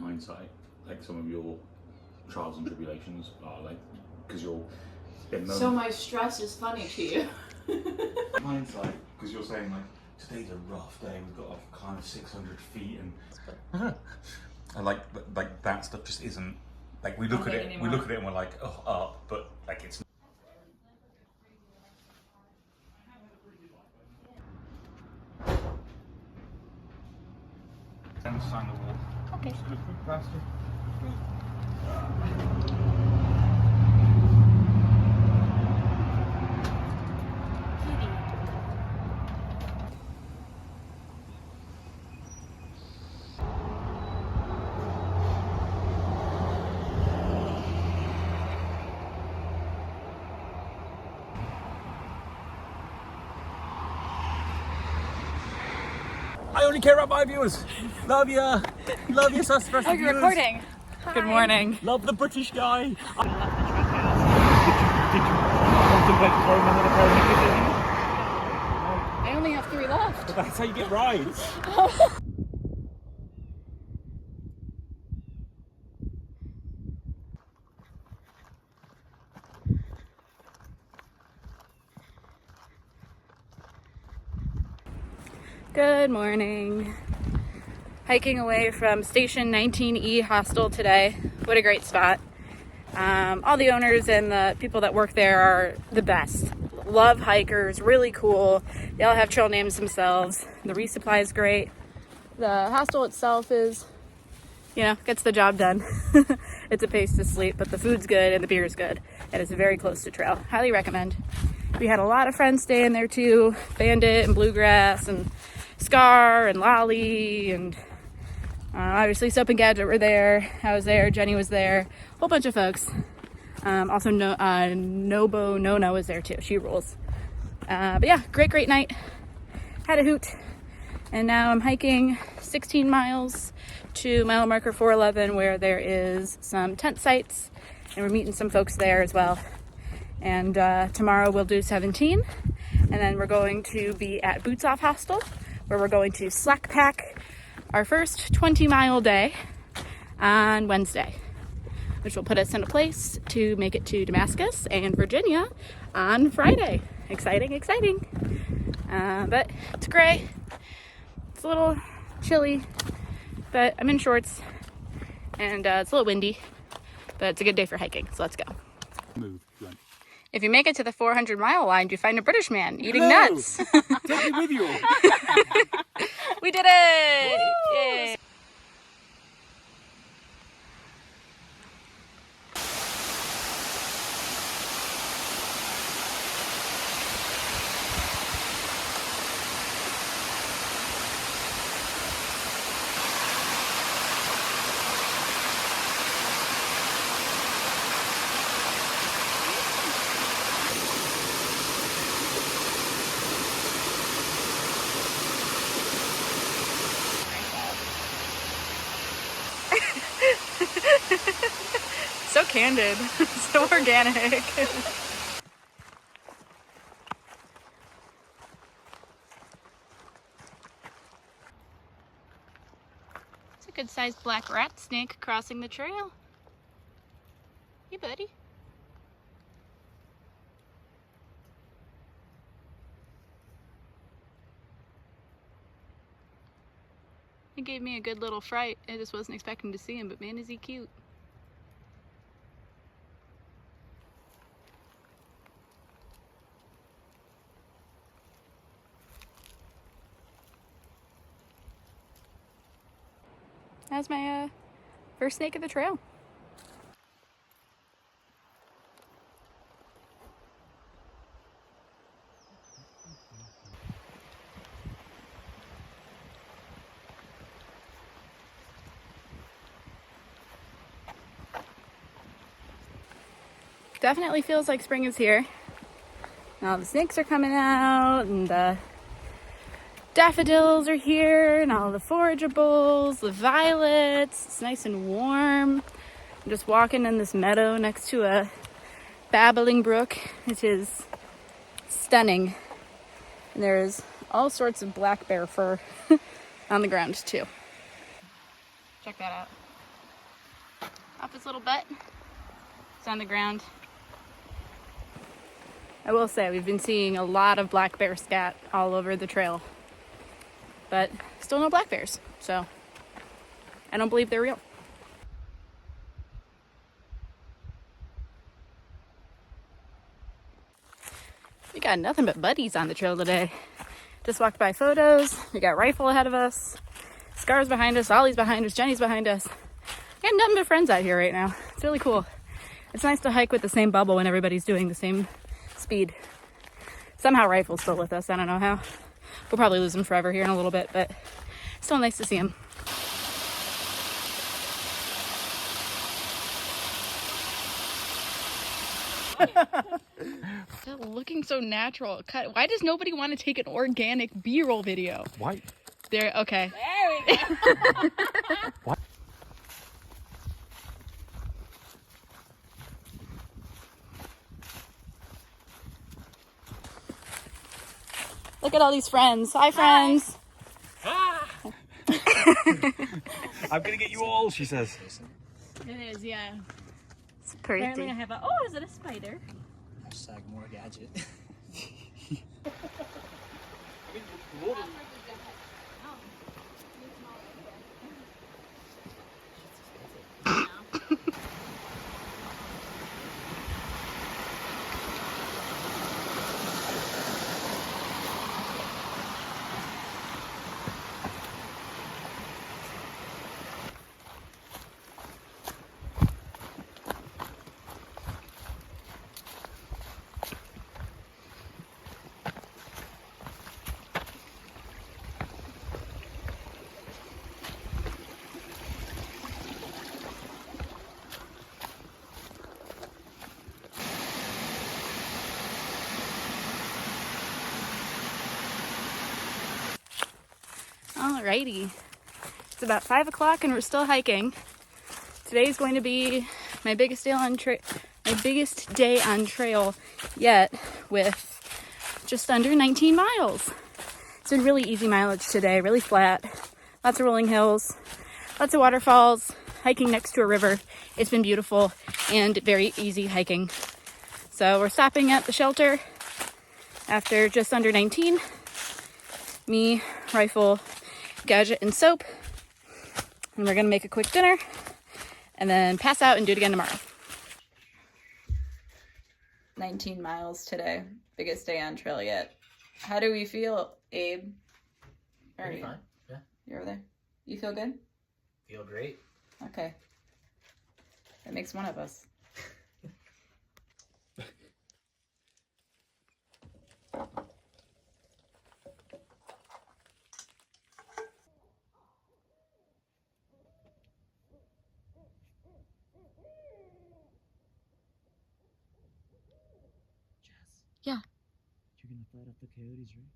hindsight, like some of your trials and tribulations are, like, because you're in moments. So my stress is funny to you. Hindsight, because you're saying like, today's a rough day, we've got to climb 600 feet and like that stuff just isn't, like, we look at it anymore. We look at it and we're like, oh, up, but like it's and sign the wall. Okay. Just a quick plaster. I only care about my viewers. Love ya. Love your suspect. Oh, you're recording. Hi. Good morning. Love the British guy. Did you contemplate throwing them in the pony? I only have 3 left. But that's how you get rides. Good morning. Hiking away from Station 19E Hostel today. What a great spot. All the owners and the people that work there are the best. Love hikers, really cool. They all have trail names themselves. The resupply is great. The hostel itself is, gets the job done. It's a place to sleep, but the food's good and the beer is good. And it's very close to trail. Highly recommend. We had a lot of friends staying there too. Bandit and Bluegrass and Scar and Lolly and obviously Soap and Gadget were there. I was there. Jenny was there. A whole bunch of folks. Also, Nobo Nona was there too. She rules. But yeah, great night. Had a hoot. And now I'm hiking 16 miles to mile marker 411 where there is some tent sites. And we're meeting some folks there as well. And tomorrow we'll do 17. And then we're going to be at Boots Off Hostel, where we're going to slack pack our first 20-mile day on Wednesday, which will put us in a place to make it to Damascus and Virginia on Friday. Exciting. But it's great. It's a little chilly, but I'm in shorts, and it's a little windy, but it's a good day for hiking, so let's go. Move. If you make it to the 400-mile line, you find a British man eating nuts. Take me with you. We did it! Woo! Yay! So candid, so organic. It's a good sized black rat snake crossing the trail. Hey, buddy. He gave me a good little fright. I just wasn't expecting to see him, but man, is he cute. That's my first snake of the trail. Definitely feels like spring is here. Now the snakes are coming out and the daffodils are here and all the forageables, the violets. It's nice and warm. I'm just walking in this meadow next to a babbling brook. It is stunning. And there's all sorts of black bear fur on the ground too. Check that out. off his little butt. It's on the ground. I will say we've been seeing a lot of black bear scat all over the trail, but still no black bears, so I don't believe they're real. We got nothing but buddies on the trail today. Just walked by photos. We got Rifle ahead of us, Scar's behind us, Ollie's behind us, Jenny's behind us. We got nothing but friends out here right now. It's really cool. It's nice to hike with the same bubble when everybody's doing the same speed. Somehow Rifle's still with us. I don't know how. We'll probably lose him forever here in a little bit, but still nice to see him. Looking so natural. Why does nobody want to take an organic B-roll video? Why? There, okay. There we go. What? Look at all these friends. Hi, friends. I'm gonna get you all, she says. It is, yeah. It's pretty. Apparently I have a, oh, is it a spider? Hashtag more gadget. Alrighty. It's about 5 o'clock and we're still hiking. Today's going to be my biggest day on trail yet, with just under 19 miles. It's been really easy mileage today, really flat. Lots of rolling hills, lots of waterfalls, hiking next to a river. It's been beautiful and very easy hiking. So we're stopping at the shelter after just under 19. Me, Rifle, Gadget, and Soap. And we're gonna make a quick dinner and then pass out and do it again tomorrow. 19 miles today. Biggest day on trail yet. How do we feel, Abe? Pretty fine. Yeah. You're over there. You feel good? Feel great. Okay. That makes one of us. Jess. Yeah. You're gonna fight off the coyotes, right?